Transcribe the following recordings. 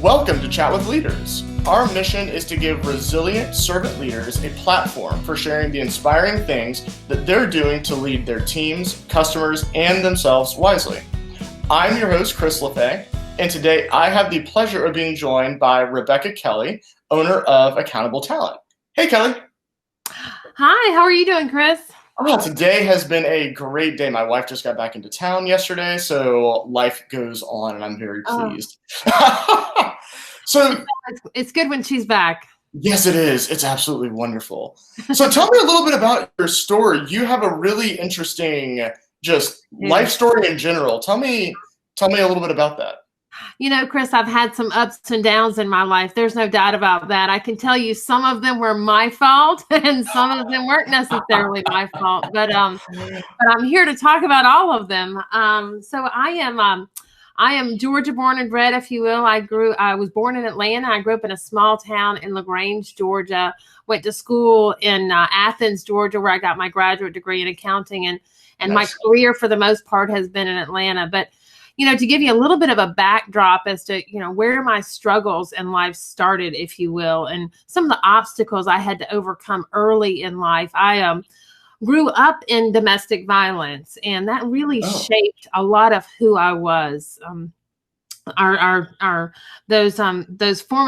Welcome to Chat with Leaders. Our mission is to give resilient servant leaders a platform for sharing the inspiring things that they're doing to lead their teams, customers, and themselves wisely. I'm your host, Chris LaFay, and today I have the pleasure of being joined by Rebecca Kelly, owner of Accountable Talent. Hey, Kelly. Hi, how are you doing, Chris? Today has been a great day. My wife just got back into town yesterday, so life goes on, and I'm very pleased. So it's good when she's back. Yes, it is. It's absolutely wonderful. So tell me a little bit about your story. You have a really interesting life story in general. Tell me a little bit about that. You know, Chris, I've had some ups and downs in my life. There's no doubt about that. I can tell you some of them were my fault and some of them weren't necessarily my fault. But I'm here to talk about all of them. So I am Georgia born and bred, if you will. I was born in Atlanta. I grew up in a small town in LaGrange, Georgia. Went to school in Athens, Georgia, where I got my graduate degree in accounting. And Nice. My career, for the most part, has been in Atlanta. But to give you a little bit of a backdrop as to, where my struggles in life started, if you will, and some of the obstacles I had to overcome early in life. I grew up in domestic violence, and that really shaped a lot of who I was.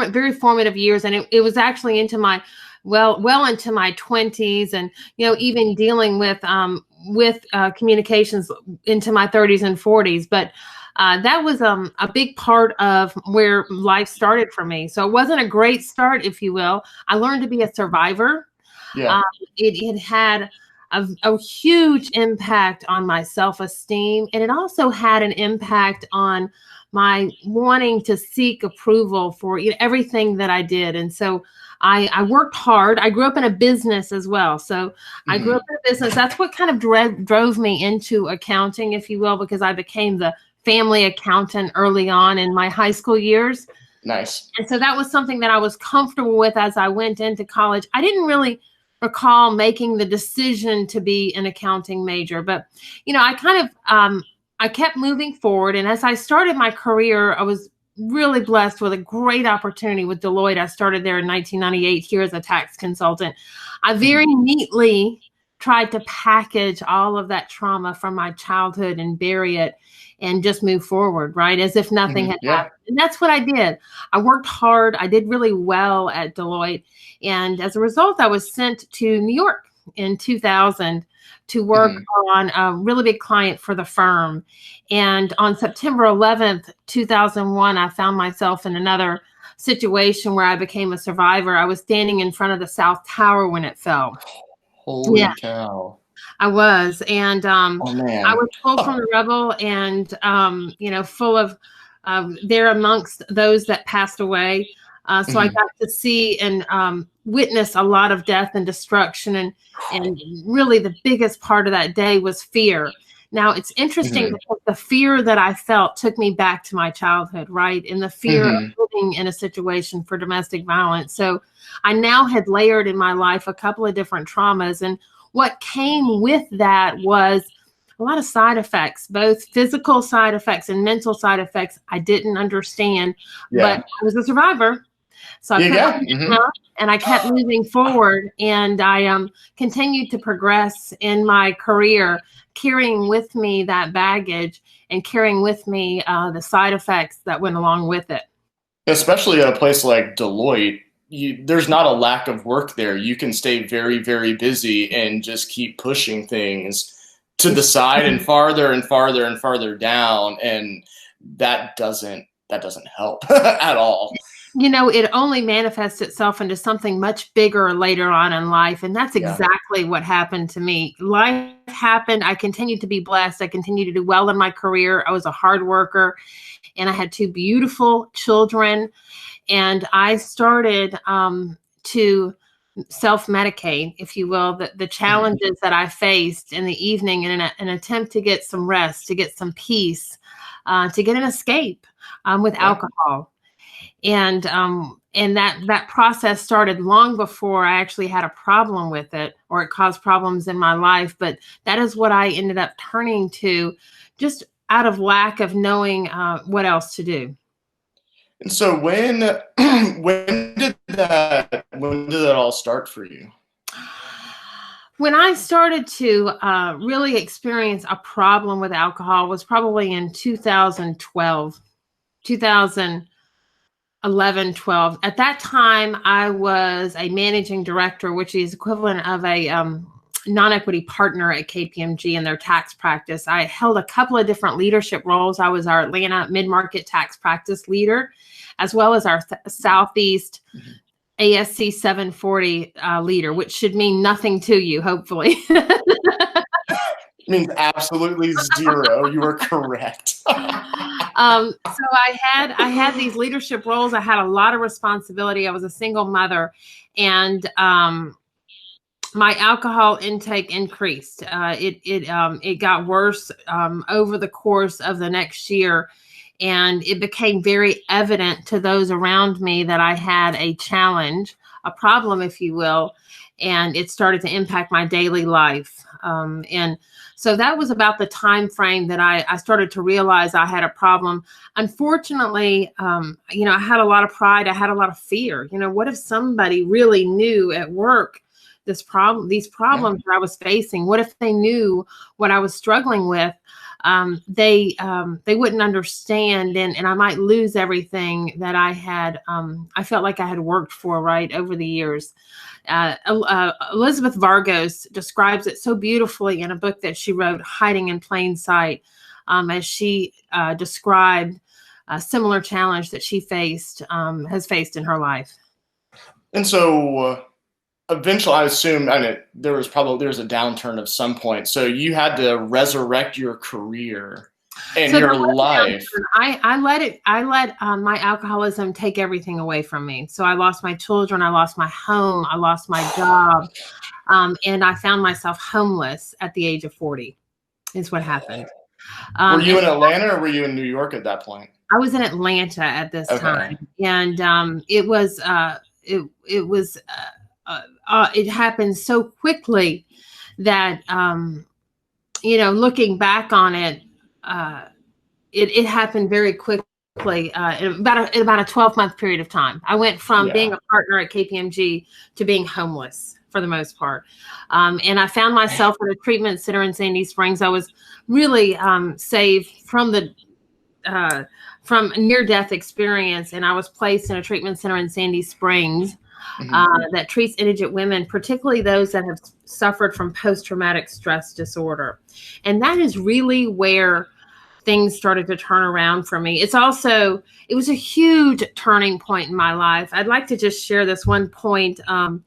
Very formative years, and it was actually into my well into my 20s, and even dealing with communications into my 30s and 40s. But that was a big part of where life started for me. So it wasn't a great start, if you will. I learned to be a survivor. Yeah. It had a huge impact on my self-esteem, and it also had an impact on my wanting to seek approval for everything that I did. And so I worked hard. I grew up in a business as well. So I grew up in a business. That's what kind of drove me into accounting, if you will, because I became the family accountant early on in my high school years. Nice. And so that was something that I was comfortable with as I went into college. I didn't really recall making the decision to be an accounting major, but I kept moving forward. And as I started my career, I was really blessed with a great opportunity with Deloitte. I started there in 1998 here as a tax consultant. I very neatly tried to package all of that trauma from my childhood and bury it and just move forward, right? As if nothing had happened. And that's what I did. I worked hard. I did really well at Deloitte. And as a result, I was sent to New York in 2000 to work on a really big client for the firm. And on September 11th, 2001, I found myself in another situation where I became a survivor. I was standing in front of the South Tower when it fell. Holy cow. I was. And Oh, man. I was pulled from the rubble and, full of there amongst those that passed away. So I got to see and witness a lot of death and destruction. And really the biggest part of that day was fear. Now, it's interesting because the fear that I felt took me back to my childhood, right? And the fear of living in a situation for domestic violence. So I now had layered in my life a couple of different traumas. And what came with that was a lot of side effects, both physical side effects and mental side effects I didn't understand, but I was a survivor. So I kept moving forward, and I continued to progress in my career, carrying with me that baggage and carrying with me the side effects that went along with it. Especially at a place like Deloitte, there's not a lack of work there. You can stay very, very busy and just keep pushing things to the side and farther and farther and farther down, and that doesn't help at all. It only manifests itself into something much bigger later on in life. And that's exactly what happened to me. Life happened. I continued to be blessed. I continued to do well in my career. I was a hard worker, and I had two beautiful children. And I started to self-medicate, if you will, the challenges that I faced in the evening in an attempt to get some rest, to get some peace, to get an escape with alcohol. And that process started long before I actually had a problem with it, or it caused problems in my life. But that is what I ended up turning to, just out of lack of knowing what else to do. And so when did that all start for you? When I started to really experience a problem with alcohol was probably in 2012, 2011, 12. At that time, I was a managing director, which is equivalent of a non-equity partner at KPMG in their tax practice. I held a couple of different leadership roles. I was our Atlanta mid-market tax practice leader, as well as our Southeast ASC 740 leader, which should mean nothing to you, hopefully. It means absolutely zero. You are correct. So I had these leadership roles. I had a lot of responsibility. I was a single mother, and my alcohol intake increased. It got worse over the course of the next year, and it became very evident to those around me that I had a challenge, a problem, if you will, and it started to impact my daily life. And so that was about the time frame that I started to realize I had a problem. Unfortunately, I had a lot of pride. I had a lot of fear. What if somebody really knew at work these problems that I was facing? What if they knew what I was struggling with? They wouldn't understand, and I might lose everything that I had. I felt like I had worked for right over the years. Elizabeth Vargos describes it so beautifully in a book that she wrote, Hiding in Plain Sight, as she described a similar challenge that she has faced in her life. And so eventually, I assume, there was a downturn of some point. So you had to resurrect your career and your life. I let my alcoholism take everything away from me. So I lost my children, I lost my home, I lost my job, and I found myself homeless at the age of 40. Is what happened. Were you in Atlanta or were you in New York at that point? I was in Atlanta at this time, and it happened so quickly that looking back on it, it happened very quickly in about a 12-month period of time. I went from being a partner at KPMG to being homeless for the most part, and I found myself in a treatment center in Sandy Springs. I was really saved from near-death experience, and I was placed in a treatment center in Sandy Springs that treats indigent women, particularly those that have suffered from post-traumatic stress disorder. And that is really where things started to turn around for me. It was a huge turning point in my life. I'd like to just share this one point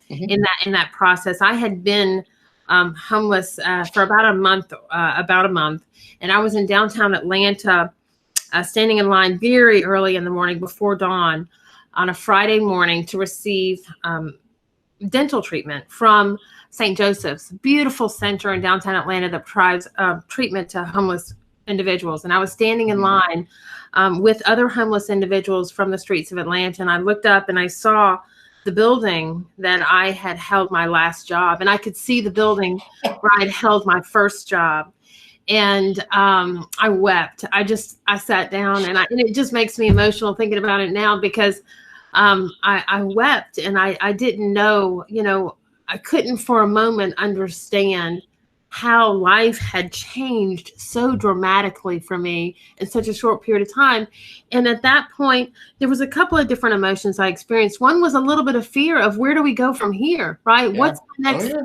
in that process. I had been homeless for about a month, and I was in downtown Atlanta, standing in line very early in the morning before dawn on a Friday morning to receive dental treatment from St. Joseph's, beautiful center in downtown Atlanta that provides treatment to homeless individuals. And I was standing in line with other homeless individuals from the streets of Atlanta, and I looked up and I saw the building that I had held my last job, and I could see the building where I'd held my first job. And I wept. I sat down, and it just makes me emotional thinking about it now, because I wept, and I didn't know, I couldn't for a moment understand how life had changed so dramatically for me in such a short period of time. And at that point, there was a couple of different emotions I experienced. One was a little bit of fear of, where do we go from here, right? Yeah. What's the next step?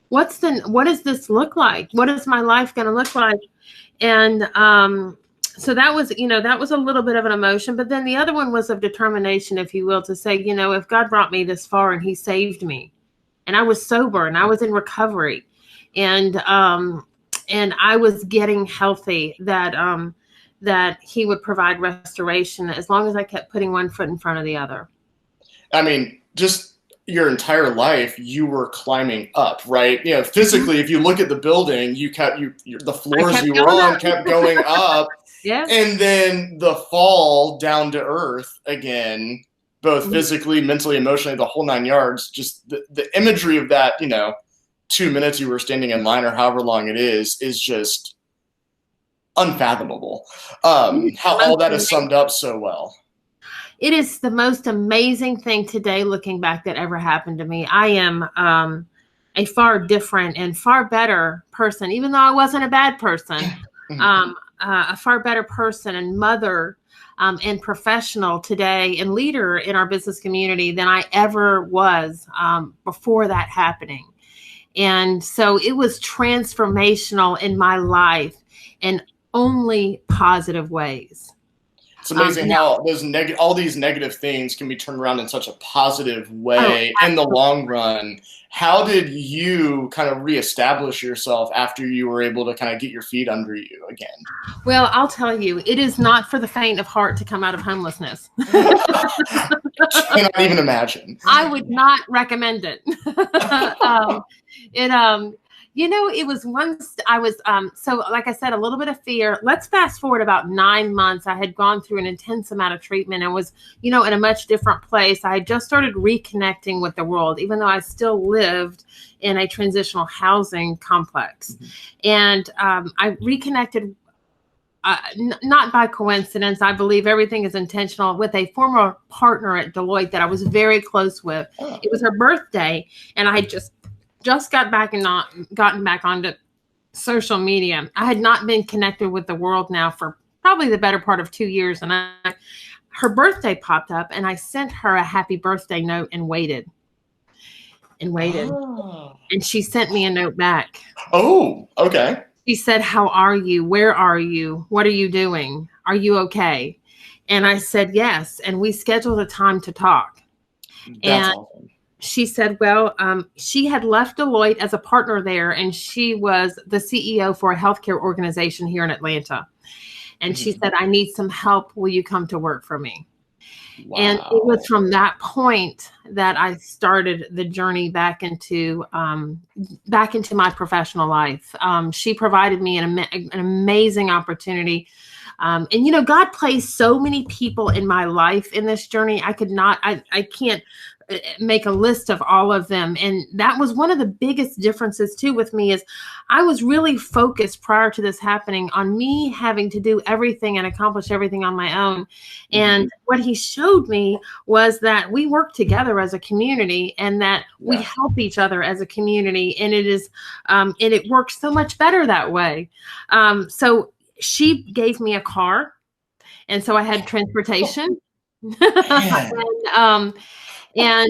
What does this look like? What is my life going to look like? And so that was a little bit of an emotion. But then the other one was of determination, if you will, to say, if God brought me this far and he saved me, and I was sober and I was in recovery, and I was getting healthy, that he would provide restoration as long as I kept putting one foot in front of the other. I mean, just your entire life, you were climbing up, right? Physically, if you look at the building, the floors you were on kept going up. Yes. And then the fall down to earth again, both physically, mentally, emotionally, the whole 9 yards. Just the imagery of that, 2 minutes you were standing in line, or however long it is just unfathomable. How all that is summed up so well. It is the most amazing thing today, looking back, that ever happened to me. I am a far different and far better person, even though I wasn't a bad person, a far better person and mother and professional today and leader in our business community than I ever was before that happening. And so it was transformational in my life in only positive ways. It's amazing how all these negative things can be turned around in such a positive way in the long run. How did you kind of reestablish yourself after you were able to kind of get your feet under you again? Well, I'll tell you, it is not for the faint of heart to come out of homelessness. Cannot even imagine. I would not recommend it. It was once I was, so like I said, a little bit of fear. Let's fast forward about 9 months. I had gone through an intense amount of treatment and was, in a much different place. I had just started reconnecting with the world, even though I still lived in a transitional housing complex. And I reconnected, not by coincidence. I believe everything is intentional, with a former partner at Deloitte that I was very close with. It was her birthday, and I had just gotten back onto social media. I had not been connected with the world now for probably the better part of 2 years. And her birthday popped up, and I sent her a happy birthday note and waited. Oh. And she sent me a note back. Oh, okay. She said, "How are you? Where are you? What are you doing? Are you okay?" And I said, "Yes." And we scheduled a time to talk. That's awesome. She said, well, she had left Deloitte as a partner there, and she was the CEO for a healthcare organization here in Atlanta. And she said, "I need some help. Will you come to work for me?" Wow. And it was from that point that I started the journey back into my professional life. She provided me an amazing opportunity. And God placed so many people in my life in this journey. I can't make a list of all of them. And that was one of the biggest differences too with me, is I was really focused prior to this happening on me having to do everything and accomplish everything on my own. And what he showed me was that we work together as a community, and that we help each other as a community. And it is, and it works so much better that way. So she gave me a car, and so I had transportation. And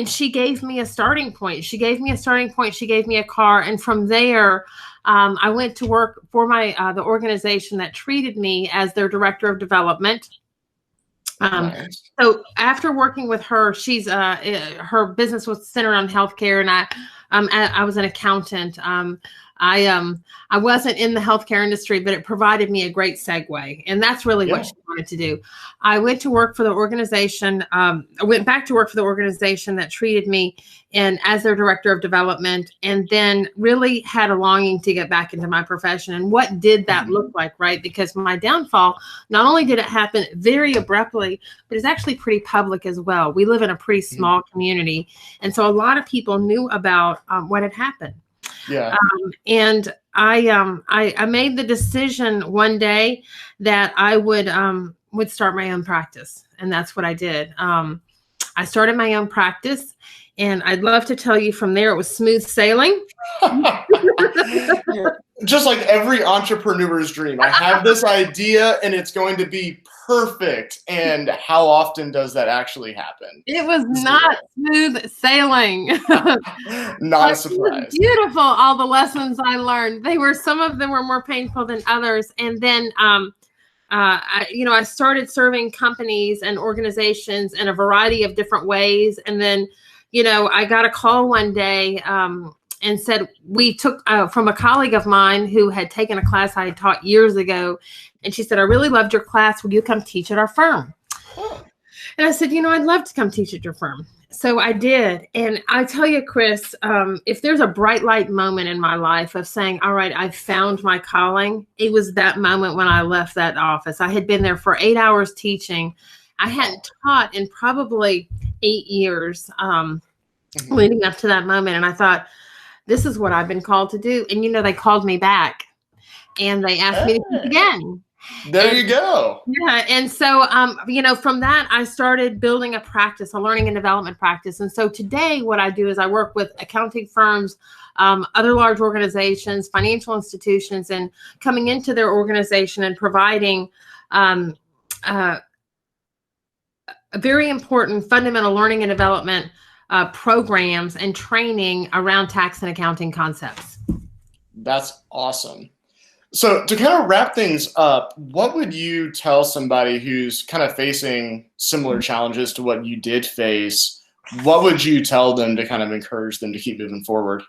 she gave me a starting point. She gave me a car. And from there, I went to work for the organization that treated me as their director of development. Nice. So after working with her, her business was centered on healthcare, and I was an accountant. I wasn't in the healthcare industry, but it provided me a great segue. And that's really what she wanted to do. I went to work for the organization. I went back to work for the organization that treated me as their director of development, and then really had a longing to get back into my profession. And what did that look like, right? Because my downfall, not only did it happen very abruptly, but it's actually pretty public as well. We live in a pretty small community. And so a lot of people knew about what had happened. Yeah. And I made the decision one day that I would start my own practice. And that's what I did. I started my own practice, and I'd love to tell you from there, it was smooth sailing. Just like every entrepreneur's dream. I have this idea and it's going to be perfect. And how often does that actually happen? It was not smooth sailing. Not a surprise. Beautiful, all the lessons I learned. Some of them were more painful than others. And then I started serving companies and organizations in a variety of different ways. And then, I got a call one day and said, we took from a colleague of mine who had taken a class I had taught years ago. And she said, "I really loved your class. Will you come teach at our firm?" And I said, I'd love to come teach at your firm. So I did. And I tell you, Chris, if there's a bright light moment in my life of saying, all right, I found my calling, it was that moment when I left that office. I had been there for 8 hours teaching. I hadn't taught in probably 8 years leading up to that moment. And I thought, this is what I've been called to do. And, they called me back, and they asked me to teach again. There you go. Yeah. And so, from that, I started building a practice, a learning and development practice. And so today what I do is I work with accounting firms, other large organizations, financial institutions, and coming into their organization and providing a very important fundamental learning and development programs and training around tax and accounting concepts. That's awesome. So to kind of wrap things up, what would you tell somebody who's kind of facing similar challenges to what you did face? What would you tell them to kind of encourage them to keep moving forward?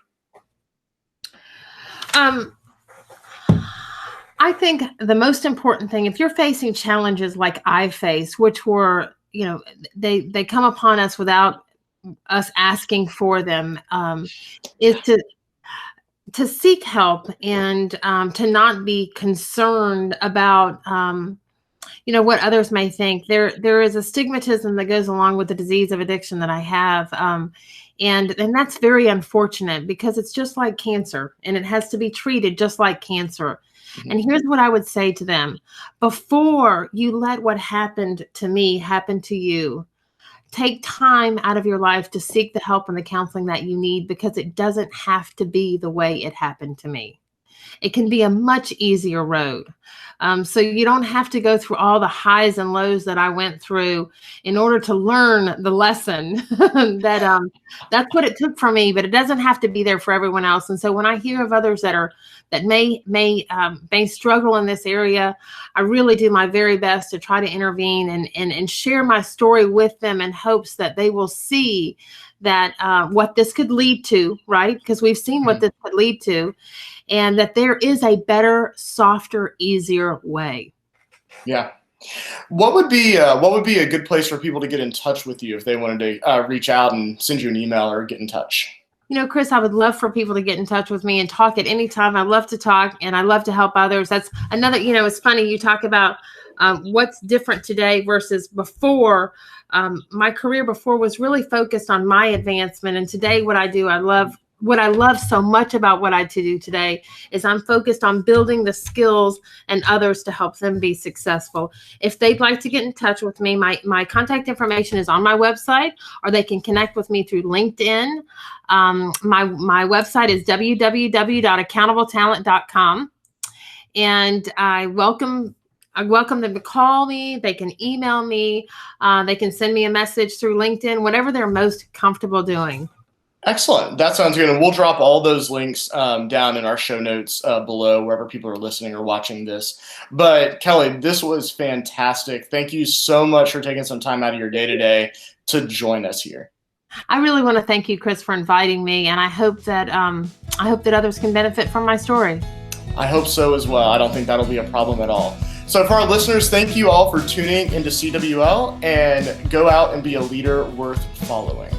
I think the most important thing, if you're facing challenges like I faced, which were, they come upon us without us asking for them, is to seek help and to not be concerned about what others may think. There is a stigmatism that goes along with the disease of addiction that I have, and that's very unfortunate because it's just like cancer and it has to be treated just like cancer. Mm-hmm. And here's what I would say to them: before you let what happened to me happen to you, take time out of your life to seek the help and the counseling that you need, because it doesn't have to be the way it happened to me. It can be a much easier road. So you don't have to go through all the highs and lows that I went through in order to learn the lesson. That's what it took for me, but it doesn't have to be there for everyone else. And so when I hear of others that may struggle in this area, I really do my very best to try to intervene and share my story with them in hopes that they will see that what this could lead to, right? Because we've seen what this could lead to, and that there is a better, softer, easier way. Yeah. What would be a good place for people to get in touch with you if they wanted to reach out and send you an email or get in touch? Chris, I would love for people to get in touch with me and talk at any time. I love to talk and I love to help others. That's another, it's funny, you talk about what's different today versus before. My career before was really focused on my advancement. And today what I do, what I love so much about what I do today is I'm focused on building the skills and others to help them be successful. If they'd like to get in touch with me, my contact information is on my website, or they can connect with me through LinkedIn. My website is www.accountabletalent.com. And I welcome them to call me. They can email me. They can send me a message through LinkedIn, whatever they're most comfortable doing. Excellent. That sounds good. And we'll drop all those links down in our show notes below, wherever people are listening or watching this. But Kelly, this was fantastic. Thank you so much for taking some time out of your day today to join us here. I really want to thank you, Chris, for inviting me. And I hope that others can benefit from my story. I hope so as well. I don't think that'll be a problem at all. So for our listeners, thank you all for tuning into CWL, and go out and be a leader worth following.